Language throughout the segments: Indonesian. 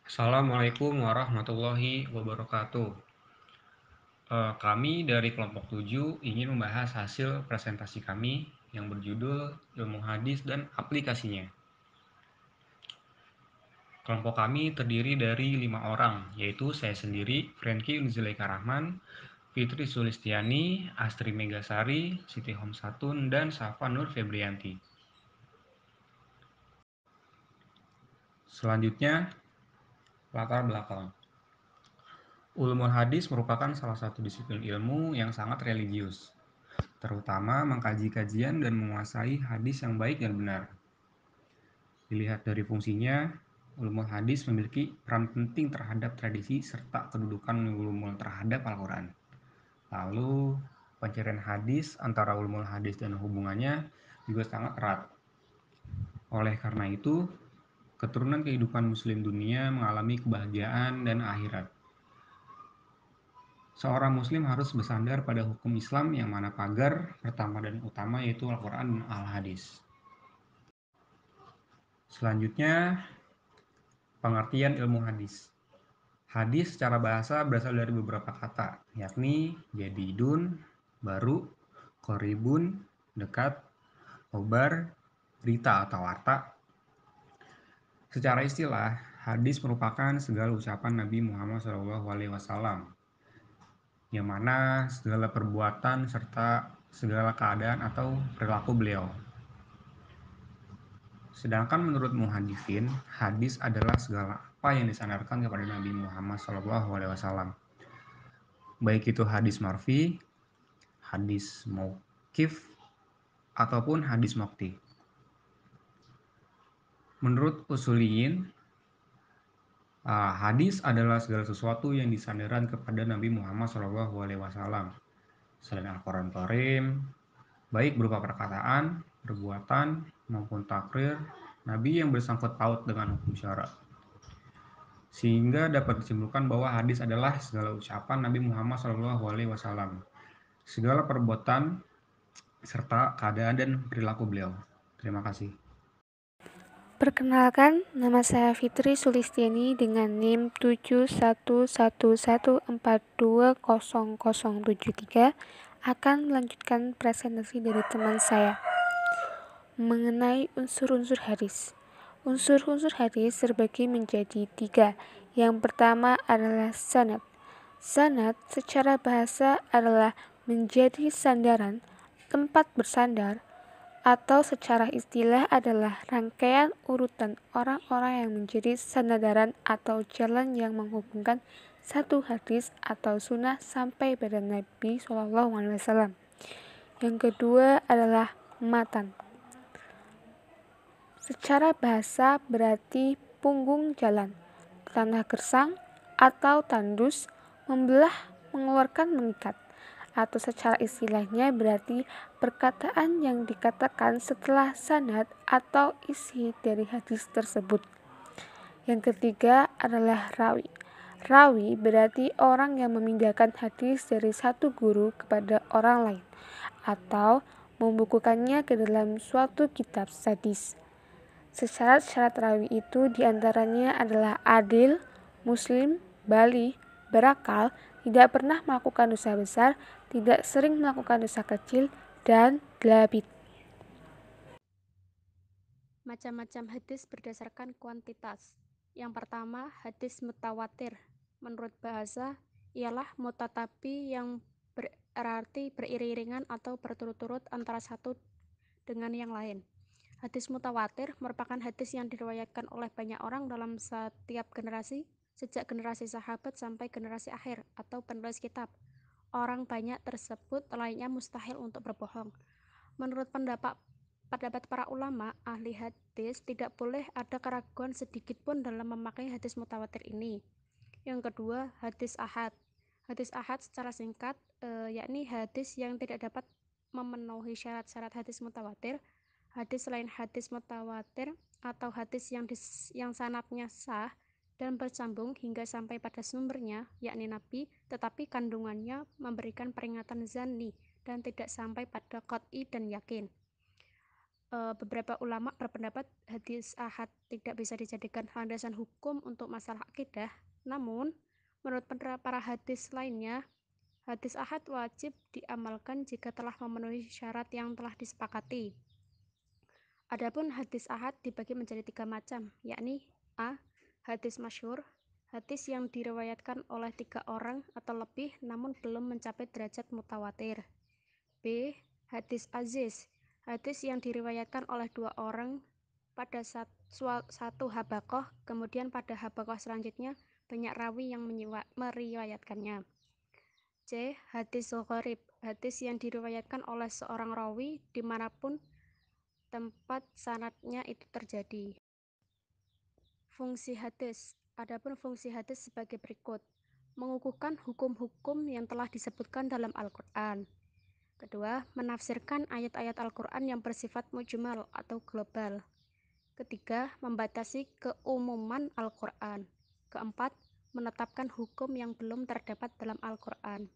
Assalamualaikum warahmatullahi wabarakatuh. Kami dari kelompok 7 ingin membahas hasil presentasi kami yang berjudul Ilmu Hadis dan Aplikasinya. Kelompok kami terdiri dari 5 orang, yaitu saya sendiri, Franky Unzulaika Rahman, Fitri Sulistiani, Astri Megasari, Siti Homsatun, dan Safa Nur Febrianti. Selanjutnya, latar belakang. Ulumul hadis merupakan salah satu disiplin ilmu yang sangat religius, terutama mengkaji kajian dan menguasai hadis yang baik dan benar. Dilihat dari fungsinya, ulumul hadis memiliki peran penting terhadap tradisi serta kedudukan ulumul terhadap Al-Quran. Lalu, pencarian hadis antara ulumul hadis dan hubungannya juga sangat erat. Oleh karena itu, keturunan kehidupan muslim dunia mengalami kebahagiaan dan akhirat. Seorang muslim harus bersandar pada hukum Islam yang mana pagar pertama dan utama yaitu Al-Quran dan Al-Hadis. Selanjutnya, pengertian ilmu hadis. Hadis secara bahasa berasal dari beberapa kata, yakni jadidun, baru, qoribun, dekat, khobar, berita atau warta. Secara istilah, hadis merupakan segala ucapan Nabi Muhammad SAW, yang mana segala perbuatan serta segala keadaan atau perilaku beliau. Sedangkan menurut muhaddisin, hadis adalah segala apa yang disandarkan kepada Nabi Muhammad SAW. Baik itu hadis marfi, hadis mauqif, ataupun hadis maqti. Menurut usuliyin, hadis adalah segala sesuatu yang disandarkan kepada Nabi Muhammad SAW. Selain Al-Quran Karim, baik berupa perkataan, perbuatan, maupun takrir, Nabi yang bersangkut paut dengan hukum syara. Sehingga dapat disimpulkan bahwa hadis adalah segala ucapan Nabi Muhammad SAW, segala perbuatan serta keadaan dan perilaku beliau. Terima kasih. Perkenalkan, nama saya Fitri Sulistiani dengan NIM 7111420073 akan melanjutkan presentasi dari teman saya mengenai unsur-unsur hadis. Unsur-unsur hadis terbagi menjadi 3. Yang pertama adalah sanad. Sanad secara bahasa adalah menjadi sandaran, tempat bersandar, atau secara istilah adalah rangkaian urutan orang-orang yang menjadi sandaran atau jalan yang menghubungkan satu hadis atau sunnah sampai pada Nabi SAW. Yang kedua adalah matan. Secara bahasa berarti punggung jalan, tanah gersang atau tandus, membelah, mengeluarkan, mengikat. Atau secara istilahnya berarti perkataan yang dikatakan setelah sanad atau isi dari hadis tersebut. Yang ketiga adalah rawi. Rawi berarti orang yang memindahkan hadis dari satu guru kepada orang lain atau membukukannya ke dalam suatu kitab hadis. Syarat-syarat rawi itu diantaranya adalah adil, muslim, bali, berakal, tidak pernah melakukan dosa besar, tidak sering melakukan dosa kecil, dan labid. Macam-macam hadis berdasarkan kuantitas. Yang pertama, hadis mutawatir. Menurut bahasa, ialah mutatabi yang berarti beriringan atau berturut-turut antara satu dengan yang lain. Hadis mutawatir merupakan hadis yang diriwayatkan oleh banyak orang dalam setiap generasi, sejak generasi sahabat sampai generasi akhir atau penulis kitab. Orang banyak tersebut lainnya mustahil untuk berbohong. Menurut pendapat para ulama ahli hadis, tidak boleh ada keraguan sedikit pun dalam memakai hadis mutawatir ini. Yang kedua, hadis ahad. Hadis ahad secara singkat yakni hadis yang tidak dapat memenuhi syarat-syarat hadis mutawatir. Hadis selain hadis mutawatir atau hadis yang sanadnya sah dan bersambung hingga sampai pada sumbernya, yakni Nabi, tetapi kandungannya memberikan peringatan zanni dan tidak sampai pada qat'i dan yakin. Beberapa ulama berpendapat hadis ahad tidak bisa dijadikan landasan hukum untuk masalah akidah. Namun, menurut para hadis lainnya, hadis ahad wajib diamalkan jika telah memenuhi syarat yang telah disepakati. Adapun hadis ahad dibagi menjadi 3 macam, yakni A. Hadis masyhur, hadis yang diriwayatkan oleh 3 orang atau lebih namun belum mencapai derajat mutawatir. B. Hadis aziz, hadis yang diriwayatkan oleh 2 orang pada satu habaqah, kemudian pada habaqah selanjutnya banyak rawi yang meriwayatkannya. C. Hadis gharib, hadis yang diriwayatkan oleh seorang rawi dimanapun tempat sanadnya itu terjadi. Fungsi hadis. Adapun fungsi hadis sebagai berikut: mengukuhkan hukum-hukum yang telah disebutkan dalam Al-Quran. Kedua, menafsirkan ayat-ayat Al-Quran yang bersifat mujmal atau global. Ketiga, membatasi keumuman Al-Quran. Keempat, menetapkan hukum yang belum terdapat dalam Al-Quran.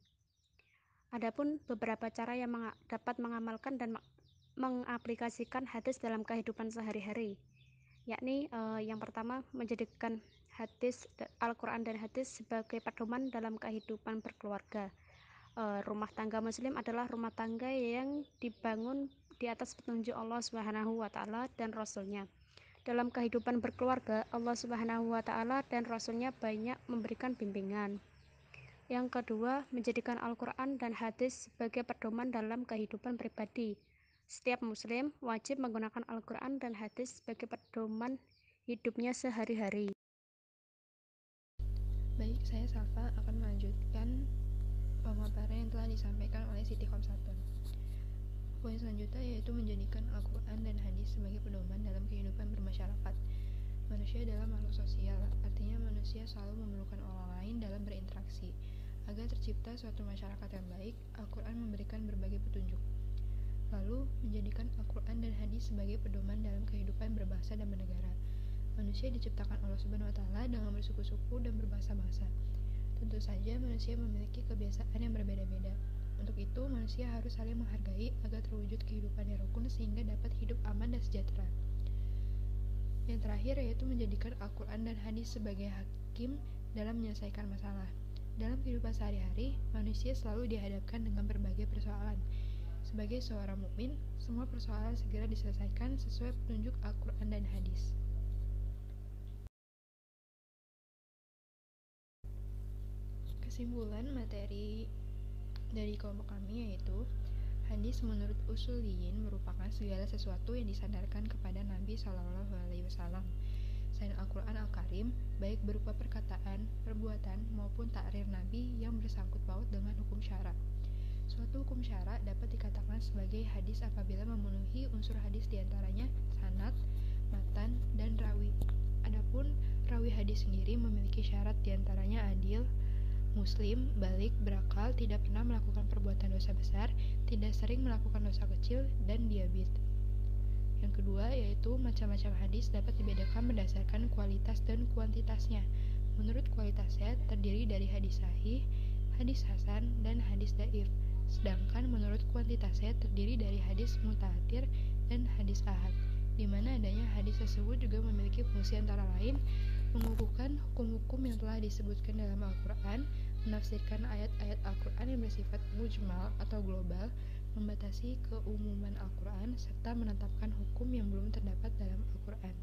Adapun beberapa cara yang dapat mengamalkan dan mengaplikasikan hadis dalam kehidupan sehari-hari, yakni yang pertama, menjadikan hadis Al-Quran dan hadis sebagai pedoman dalam kehidupan berkeluarga. Rumah tangga muslim adalah rumah tangga yang dibangun di atas petunjuk Allah Subhanahu wa taala dan Rasulnya. Dalam kehidupan berkeluarga, Allah Subhanahu wa taala dan Rasulnya banyak memberikan bimbingan. Yang kedua, menjadikan Al-Quran dan hadis sebagai pedoman dalam kehidupan pribadi. Setiap muslim wajib menggunakan Al-Quran dan hadis sebagai pedoman hidupnya sehari-hari. Baik, saya Safa akan melanjutkan pemaparan yang telah disampaikan oleh Siti Khomsatun. Poin selanjutnya yaitu menjadikan Al-Quran dan hadis sebagai pedoman dalam kehidupan bermasyarakat. Manusia adalah makhluk sosial, artinya manusia selalu memerlukan orang lain dalam berinteraksi. Agar tercipta suatu masyarakat yang baik, Al-Quran memberikan berbagai petunjuk. Lalu, menjadikan Al-Quran dan hadis sebagai pedoman dalam kehidupan berbangsa dan bernegara. Manusia diciptakan Allah Subhanahu wa taala dengan bersuku-suku dan berbahasa-bahasa. Tentu saja manusia memiliki kebiasaan yang berbeda-beda. Untuk itu, manusia harus saling menghargai agar terwujud kehidupan yang rukun sehingga dapat hidup aman dan sejahtera. Yang terakhir yaitu menjadikan Al-Quran dan hadis sebagai hakim dalam menyelesaikan masalah. Dalam kehidupan sehari-hari, manusia selalu dihadapkan dengan berbagai persoalan. Sebagai seorang mukmin, semua persoalan segera diselesaikan sesuai petunjuk Al-Quran dan hadis. Kesimpulan materi dari kelompok kami yaitu hadis menurut usuliyin merupakan segala sesuatu yang disandarkan kepada Nabi Shallallahu Alaihi Wasallam. Selain Al-Quran Al-Karim, baik berupa perkataan, perbuatan, maupun takrir Nabi yang bersangkut paut dengan hukum syara. Suatu hukum syara dapat dikatakan sebagai hadis apabila memenuhi unsur hadis diantaranya sanad, matan, dan rawi. Adapun rawi hadis sendiri memiliki syarat diantaranya adil, muslim, balik, berakal, tidak pernah melakukan perbuatan dosa besar, tidak sering melakukan dosa kecil, dan diabet. Yang kedua yaitu macam-macam hadis dapat dibedakan berdasarkan kualitas dan kuantitasnya. Menurut kualitasnya terdiri dari hadis sahih, hadis hasan, dan hadis dhaif. Sedangkan menurut kuantitasnya terdiri dari hadis mutawatir dan hadis ahad, di mana adanya hadis tersebut juga memiliki fungsi antara lain mengukuhkan hukum-hukum yang telah disebutkan dalam Al-Quran, menafsirkan ayat-ayat Al-Quran yang bersifat mujmal atau global, membatasi keumuman Al-Quran, serta menetapkan hukum yang belum terdapat dalam Al-Quran.